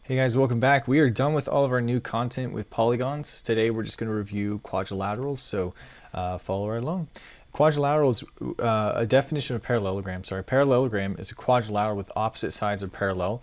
Hey guys, welcome back. We are done with all of our new content with polygons. Today we're just going to review quadrilaterals, so follow right along. Quadrilateral is a definition of parallelogram. Sorry, parallelogram is a quadrilateral with opposite sides are parallel.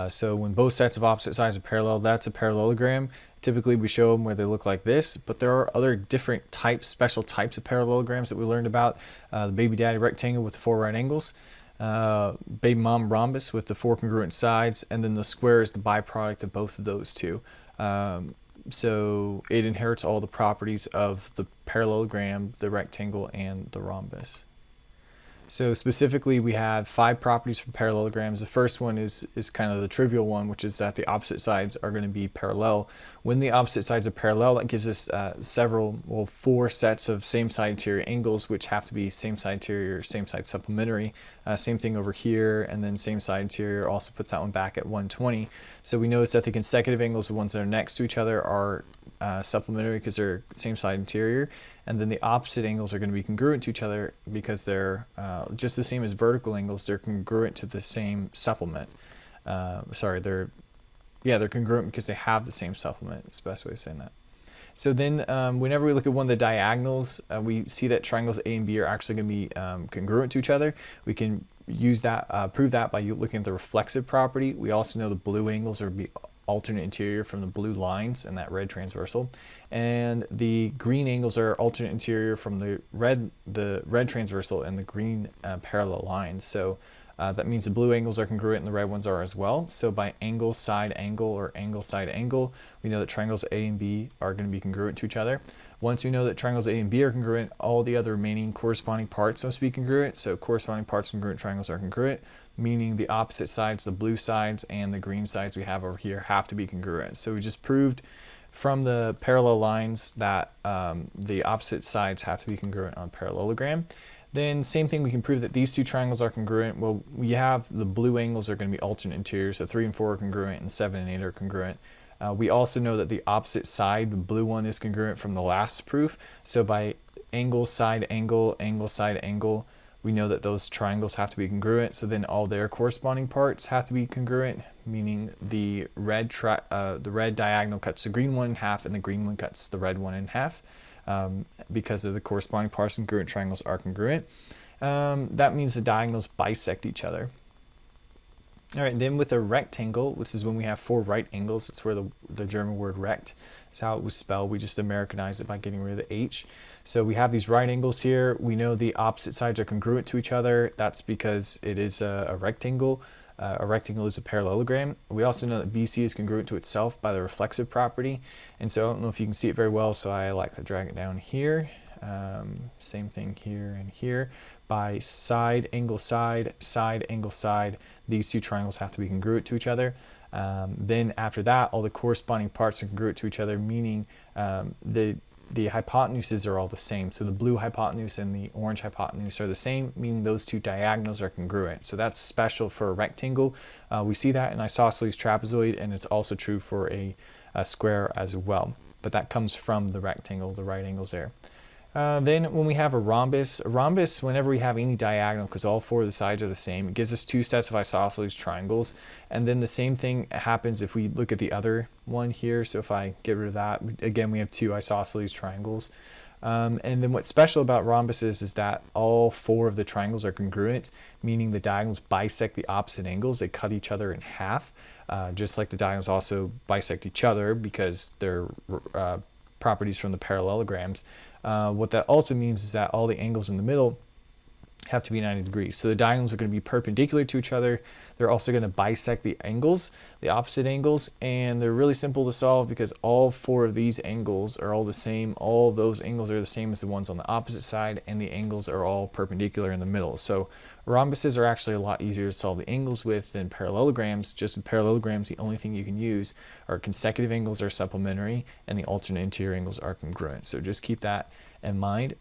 So when both sets of opposite sides are parallel, that's a parallelogram. Typically we show them where they look like this, but there are other different types, special types of parallelograms that we learned about. The baby daddy rectangle with the 4 right angles. Baby mom rhombus with the 4 congruent sides, and then the square is the byproduct of both of those two. So it inherits all the properties of the parallelogram, the rectangle, and the rhombus. So specifically, we have 5 properties for parallelograms. The first one is kind of the trivial one, which is that the opposite sides are going to be parallel. When the opposite sides are parallel, that gives us 4 sets of same side interior angles, which have to be same side interior, same side supplementary. Same thing over here, and then same side interior also puts that one back at 120. So we notice that the consecutive angles, the ones that are next to each other, are supplementary because they're same side interior, and then the opposite angles are going to be congruent to each other because they're just the same as vertical angles. They're congruent to the same supplement. They're congruent because they have the same supplement. It's the best way of saying that. So then whenever we look at one of the diagonals, we see that triangles A and B are actually going to be congruent to each other. We can use that, prove that by looking at the reflexive property. We also know the blue angles are alternate interior from the blue lines and that red transversal, and the green angles are alternate interior from the red transversal and the green parallel lines. So that means the blue angles are congruent and the red ones are as well. So by angle side angle or angle side angle, we know that triangles A and B are going to be congruent to each other. Once we know that triangles A and B are congruent, all the other remaining corresponding parts must be congruent. So corresponding parts of congruent triangles are congruent, meaning the opposite sides, the blue sides and the green sides we have over here, have to be congruent. So we just proved from the parallel lines that the opposite sides have to be congruent on a parallelogram. Then same thing, we can prove that these two triangles are congruent. Well, we have the blue angles are going to be alternate interiors, so 3 and 4 are congruent and 7 and 8 are congruent. We also know that the opposite side, the blue one, is congruent from the last proof. So by angle side angle, angle side angle, we know that those triangles have to be congruent. So then all their corresponding parts have to be congruent, meaning the red diagonal cuts the green one in half and the green one cuts the red one in half. Because of the corresponding parts, congruent triangles are congruent. That means the diagonals bisect each other. All right, then with a rectangle, which is when we have 4 right angles, it's where the German word rect is how it was spelled. We just Americanized it by getting rid of the H. So we have these right angles here. We know the opposite sides are congruent to each other. That's because it is a rectangle. A rectangle is a parallelogram. We also know that BC is congruent to itself by the reflexive property. And so I don't know if you can see it very well, so I like to drag it down here. Same thing here and here. By side, angle, side, side, angle, side, these two triangles have to be congruent to each other. Then after that, all the corresponding parts are congruent to each other, meaning the hypotenuses are all the same. So the blue hypotenuse and the orange hypotenuse are the same, meaning those two diagonals are congruent. So that's special for a rectangle. We see that in isosceles trapezoid, and it's also true for a square as well. But that comes from the rectangle, the right angles there. Then when we have a rhombus, whenever we have any diagonal, because all 4 of the sides are the same, it gives us 2 sets of isosceles triangles. And then the same thing happens if we look at the other one here. So if I get rid of that, again, we have 2 isosceles triangles. And then what's special about rhombuses is that all 4 of the triangles are congruent, meaning the diagonals bisect the opposite angles. They cut each other in half, just like the diagonals also bisect each other because they're properties from the parallelograms. What that also means is that all the angles in the middle have to be 90 degrees. So the diagonals are going to be perpendicular to each other. They're also going to bisect the angles, the opposite angles, and they're really simple to solve because all 4 of these angles are all the same. All of those angles are the same as the ones on the opposite side, and the angles are all perpendicular in the middle. So rhombuses are actually a lot easier to solve the angles with than parallelograms. Just with parallelograms, the only thing you can use are consecutive angles are supplementary, and the alternate interior angles are congruent. So just keep that in mind.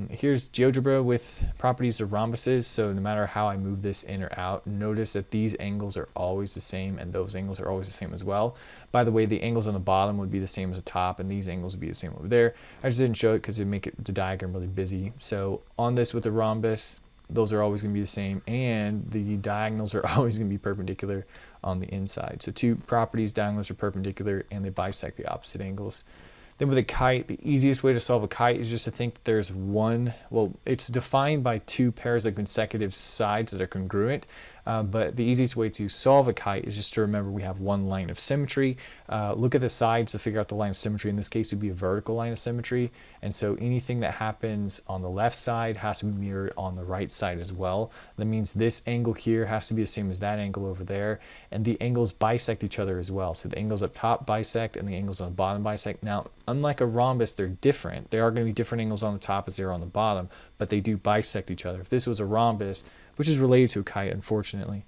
Here's GeoGebra with properties of rhombuses. So no matter how I move this in or out, notice that these angles are always the same and those angles are always the same as well. By the way, the angles on the bottom would be the same as the top, and these angles would be the same over there. I just didn't show it because it would make the diagram really busy. So on this with the rhombus, those are always going to be the same, and the diagonals are always going to be perpendicular on the inside. So two properties, diagonals are perpendicular, and they bisect the opposite angles. Then with a kite, the easiest way to solve a kite is just to think that there's one, well, it's defined by two pairs of consecutive sides that are congruent, but the easiest way to solve a kite is just to remember we have one line of symmetry. Look at the sides to figure out the line of symmetry. In this case, it would be a vertical line of symmetry, and so anything that happens on the left side has to be mirrored on the right side as well. That means this angle here has to be the same as that angle over there, and the angles bisect each other as well. So the angles up top bisect and the angles on the bottom bisect. Now, unlike a rhombus, they're different. There are going to be different angles on the top as there are on the bottom, but they do bisect each other. If this was a rhombus, which is related to a kite, unfortunately,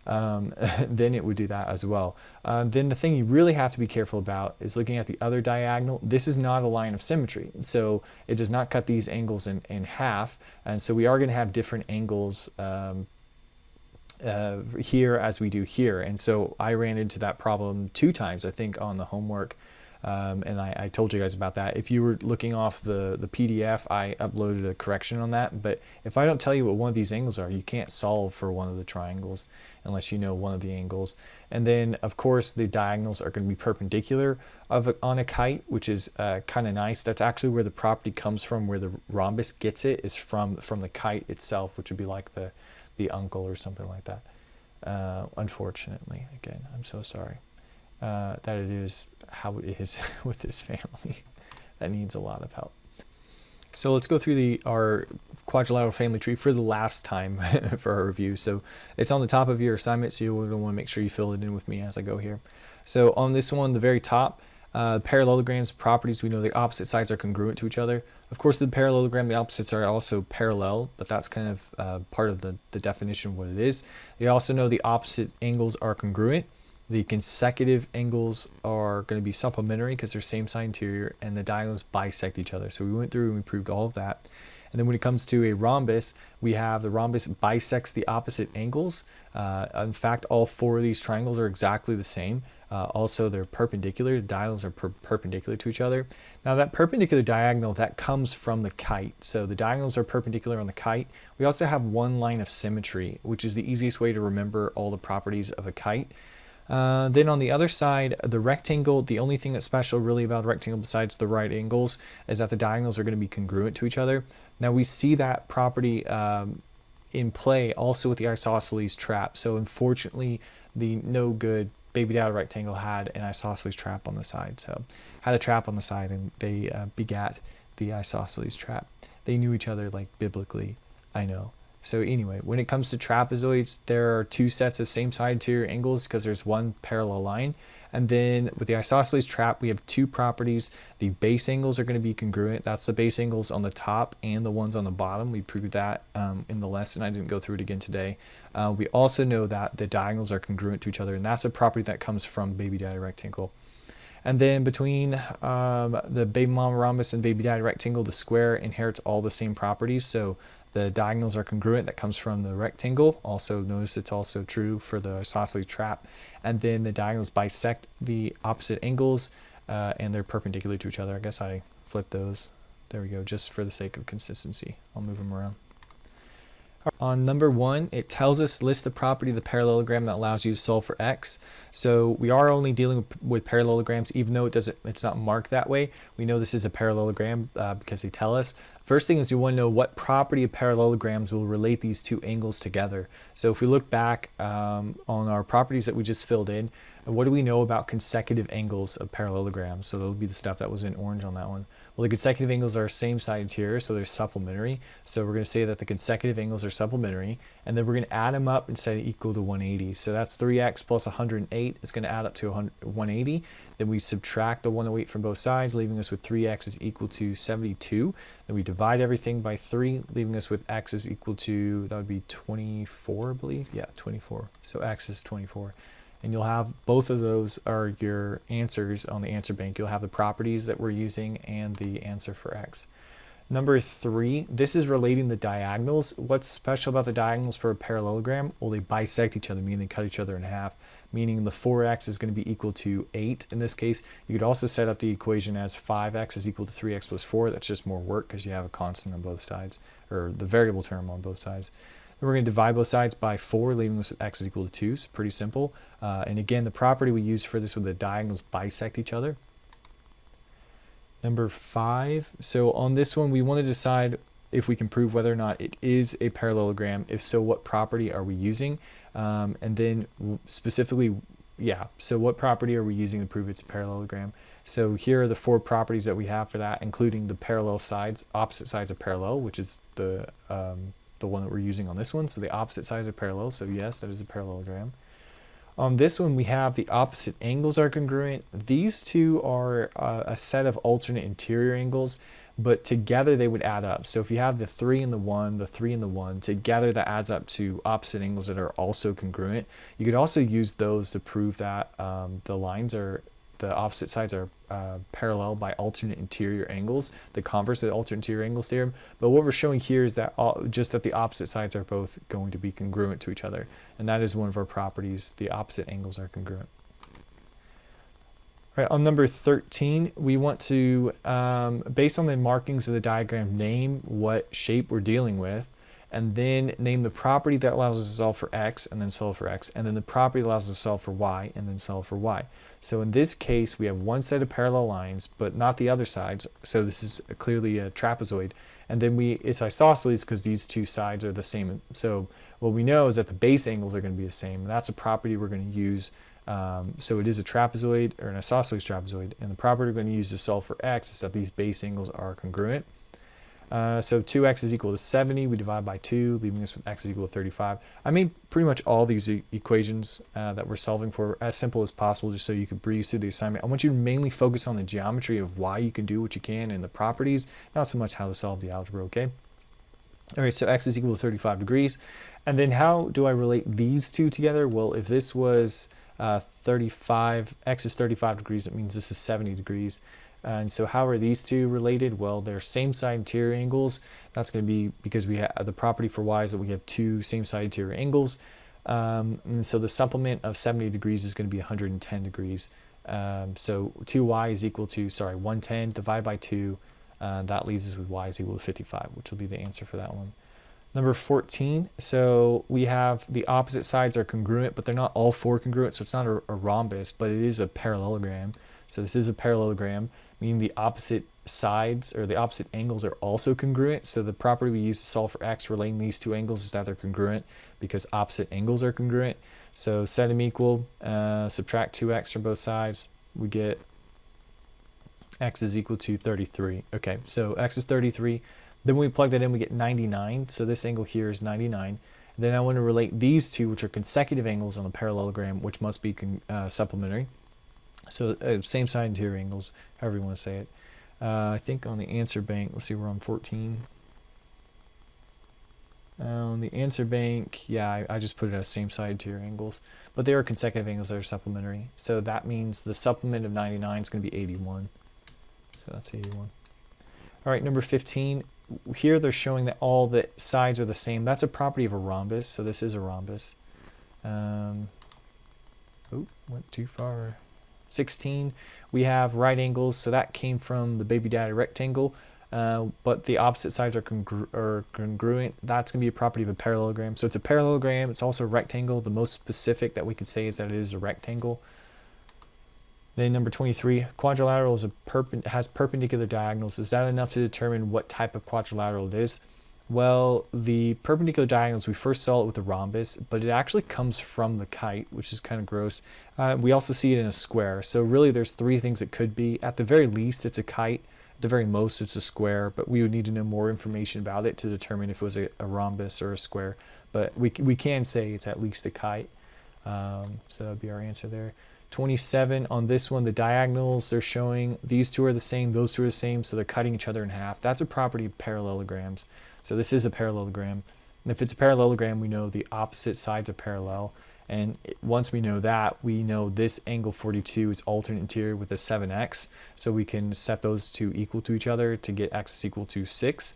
then it would do that as well. Then the thing you really have to be careful about is looking at the other diagonal. This is not a line of symmetry, so it does not cut these angles in half, and so we are going to have different angles here as we do here. And so I ran into that problem 2 times, I think, on the homework. And I told you guys about that. If you were looking off the PDF, I uploaded a correction on that. But if I don't tell you what one of these angles are, you can't solve for one of the triangles unless you know one of the angles. And then, of course, the diagonals are going to be perpendicular on a kite, which is kind of nice. That's actually where the property comes from, where the rhombus gets it, is from the kite itself, which would be like the uncle or something like that. Unfortunately, again, I'm so sorry. That it is how it is with this family. That needs a lot of help. So let's go through our quadrilateral family tree for the last time for our review. So it's on the top of your assignment, so you'll want to make sure you fill it in with me as I go here. So on this one, the very top, parallelograms properties, we know the opposite sides are congruent to each other. Of course, the parallelogram, the opposites are also parallel, but that's kind of part of the definition of what it is. You also know the opposite angles are congruent. The consecutive angles are going to be supplementary because they're same side interior, and the diagonals bisect each other. So we went through and we proved all of that. And then when it comes to a rhombus, we have the rhombus bisects the opposite angles. In fact, all 4 of these triangles are exactly the same. Also, they're perpendicular. The diagonals are perpendicular to each other. Now, that perpendicular diagonal, that comes from the kite. So the diagonals are perpendicular on the kite. We also have one line of symmetry, which is the easiest way to remember all the properties of a kite. Then on the other side, the rectangle, the only thing that's special really about the rectangle besides the right angles is that the diagonals are going to be congruent to each other. Now we see that property in play also with the isosceles trap. So unfortunately, the no good baby data rectangle had an isosceles trap on the side. So had a trap on the side, and they begat the isosceles trap. They knew each other, like, biblically, I know. So anyway, when it comes to trapezoids, there are 2 sets of same side interior angles because there's one parallel line. And then with the isosceles trap, we have 2 properties. The base angles are going to be congruent. That's the base angles on the top and the ones on the bottom. We proved that in the lesson. I didn't go through it again today. We also know that the diagonals are congruent to each other, and that's a property that comes from baby daddy rectangle. And then between the baby mama rhombus and baby daddy rectangle, the square inherits all the same properties. So the diagonals are congruent. That comes from the rectangle. Also, notice it's also true for the isosceles trap. And then the diagonals bisect the opposite angles, and they're perpendicular to each other. I guess I flipped those. There we go, just for the sake of consistency. I'll move them around. On number 1, it tells us list the property of the parallelogram that allows you to solve for x. So we are only dealing with parallelograms, even though it's not marked that way. We know this is a parallelogram because they tell us. First thing is you want to know what property of parallelograms will relate these 2 angles together. So if we look back on our properties that we just filled in, what do we know about consecutive angles of parallelograms? So that'll be the stuff that was in orange on that one. Well, the consecutive angles are same side interior, so they're supplementary. So we're going to say that the consecutive angles are supplementary, and then we're going to add them up and set it equal to 180. So that's 3x plus 108 is going to add up to 180. Then we subtract the 108 from both sides, leaving us with 3x is equal to 72. Then we divide everything by 3, leaving us with x is equal to, that would be 24, I believe. Yeah, 24. So x is 24. And you'll have both of those are your answers on the answer bank. You'll have the properties that we're using and the answer for x. Number 3, this is relating the diagonals. What's special about the diagonals for a parallelogram? Well, they bisect each other, meaning they cut each other in half, meaning the 4x is going to be equal to 8 in this case. You could also set up the equation as 5x is equal to 3x plus 4. That's just more work because you have a constant on both sides, or the variable term on both sides. Then we're going to divide both sides by 4, leaving us with x is equal to 2. So pretty simple. And again, the property we use for this when the diagonals bisect each other. Number 5. So on this one, we want to decide if we can prove whether or not it is a parallelogram. If so, what property are we using? And then specifically, so what property are we using to prove it's a parallelogram? So here are the 4 properties that we have for that, including the parallel sides. Opposite sides are parallel, which is the one that we're using on this one. So the opposite sides are parallel. So yes, that is a parallelogram. On this one, we have the opposite angles are congruent. These two are a set of alternate interior angles, but together they would add up. So if you have the 3 and the 1, the 3 and the 1, together that adds up to opposite angles that are also congruent. You could also use those to prove that the opposite sides are parallel by alternate interior angles, the converse of the alternate interior angles theorem. But what we're showing here is that just that the opposite sides are both going to be congruent to each other. And that is one of our properties. The opposite angles are congruent. All right, on number 13, we want to, based on the markings of the diagram, name what shape we're dealing with, and then name the property that allows us to solve for x, and then solve for x, and then the property that allows us to solve for y, and then solve for y. So in this case, we have one set of parallel lines, but not the other sides. So this is clearly a trapezoid. And then it's isosceles because these two sides are the same. So what we know is that the base angles are going to be the same. That's a property we're going to use. So it is a trapezoid, or an isosceles trapezoid. And the property we're going to use to solve for x is that these base angles are congruent. So 2x is equal to 70. We divide by 2, leaving us with x is equal to 35. I made pretty much all these equations that we're solving for as simple as possible, just so you could breeze through the assignment. I want you to mainly focus on the geometry of why you can do what you can and the properties, not so much how to solve the algebra, okay? All right, so x is equal to 35 degrees. And then how do I relate these two together? Well, if this was 35, x is 35 degrees, it means this is 70 degrees. And so how are these two related? Well, they're same side interior angles. That's going to be because we have the property for y is that we have 2 same side interior angles. And so the supplement of 70 degrees is going to be 110 degrees. So 2y is equal to, 110 divided by 2. That leaves us with y is equal to 55, which will be the answer for that one. Number 14, so we have the opposite sides are congruent, but they're not all 4 congruent, so it's not a rhombus, but it is a parallelogram. So this is a parallelogram, meaning the opposite sides or the opposite angles are also congruent. So the property we use to solve for x relating these two angles is that they're congruent because opposite angles are congruent. So set them equal, subtract 2x from both sides, we get x is equal to 33. Okay, so x is 33. Then when we plug that in, we get 99. So this angle here is 99. Then I want to relate these two, which are consecutive angles on the parallelogram, which must be supplementary. So same side interior angles, however you want to say it. I think on the answer bank, let's see, we're on 14. On the answer bank, yeah, I just put it as same side interior angles, but they are consecutive angles that are supplementary. So that means the supplement of 99 is going to be 81. So that's 81. All right, number 15. Here they're showing that all the sides are the same. That's a property of a rhombus, so this is a rhombus. Went too far. 16, we have right angles, so that came from the baby daddy rectangle, but the opposite sides are congruent. That's going to be a property of a parallelogram. So it's a parallelogram, it's also a rectangle. The most specific that we could say is that it is a rectangle. Then number 23, quadrilateral is has perpendicular diagonals. Is that enough to determine what type of quadrilateral it is? Well, the perpendicular diagonals, we first saw it with a rhombus, but it actually comes from the kite, which is kind of gross. We also see it in a square. So really there's 3 things it could be. At the very least, it's a kite. At the very most, it's a square, but we would need to know more information about it to determine if it was a rhombus or a square. But we can say it's at least a kite. So that would be our answer there. 27, on this one, the diagonals, they're showing these two are the same, those two are the same, so they're cutting each other in half. That's a property of parallelograms. So this is a parallelogram. And if it's a parallelogram, we know the opposite sides are parallel. And once we know that, we know this angle 42 is alternate interior with a 7x. So we can set those two equal to each other to get x is equal to 6.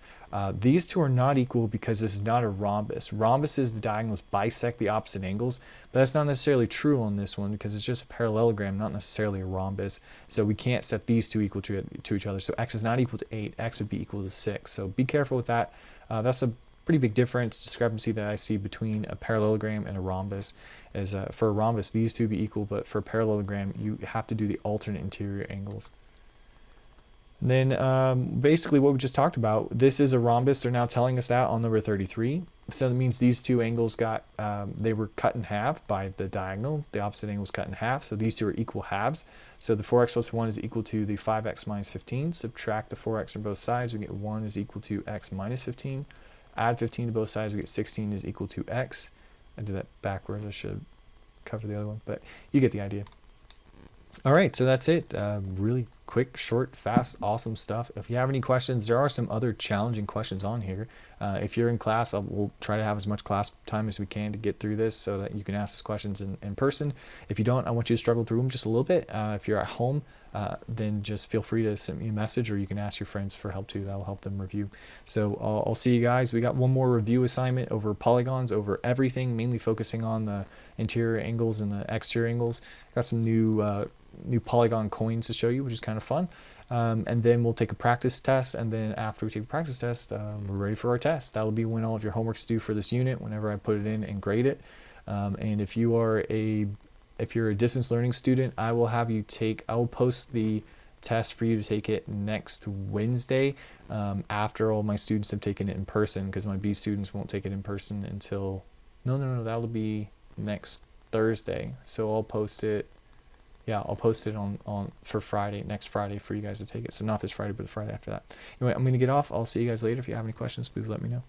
These two are not equal because this is not a rhombus. Rhombuses, the diagonals bisect the opposite angles, but that's not necessarily true on this one because it's just a parallelogram, not necessarily a rhombus. So we can't set these two equal to each other. So x is not equal to 8, x would be equal to 6. So be careful with that. That's a pretty big discrepancy that I see between a parallelogram and a rhombus is for a rhombus, these two be equal, but for a parallelogram, you have to do the alternate interior angles. And then basically what we just talked about, this is a rhombus. They're now telling us that on number 33. So that means these two angles got, they were cut in half by the diagonal. The opposite angle was cut in half. So these two are equal halves. So the 4x plus 1 is equal to the 5x minus 15. Subtract the 4x from both sides. We get 1 is equal to x minus 15. Add 15 to both sides. We get 16 is equal to x. I did that backwards. I should cover the other one, but you get the idea. All right, so that's it. Really quick, short, fast, awesome stuff. If you have any questions, there are some other challenging questions on here. If you're in class, we'll try to have as much class time as we can to get through this so that you can ask us questions in person. If you don't, I want you to struggle through them just a little bit. If you're at home, then just feel free to send me a message, or you can ask your friends for help too. That will help them review. So I'll see you guys. We got one more review assignment over polygons, over everything, mainly focusing on the interior angles and the exterior angles. Got some new polygon coins to show you, which is kind of fun. And then we'll take a practice test, and then after we take a practice test, we're ready for our test. That'll be when all of your homework's due for this unit, whenever I put it in and grade it. And if you're a distance learning student, I will post the test for you to take it next Wednesday, after all my students have taken it in person, because my B students won't take it in person until, no, that'll be next Thursday. So I'll post it. Yeah, I'll post it on for Friday, next Friday, for you guys to take it. So not this Friday, but the Friday after that. Anyway, I'm going to get off. I'll see you guys later. If you have any questions, please let me know.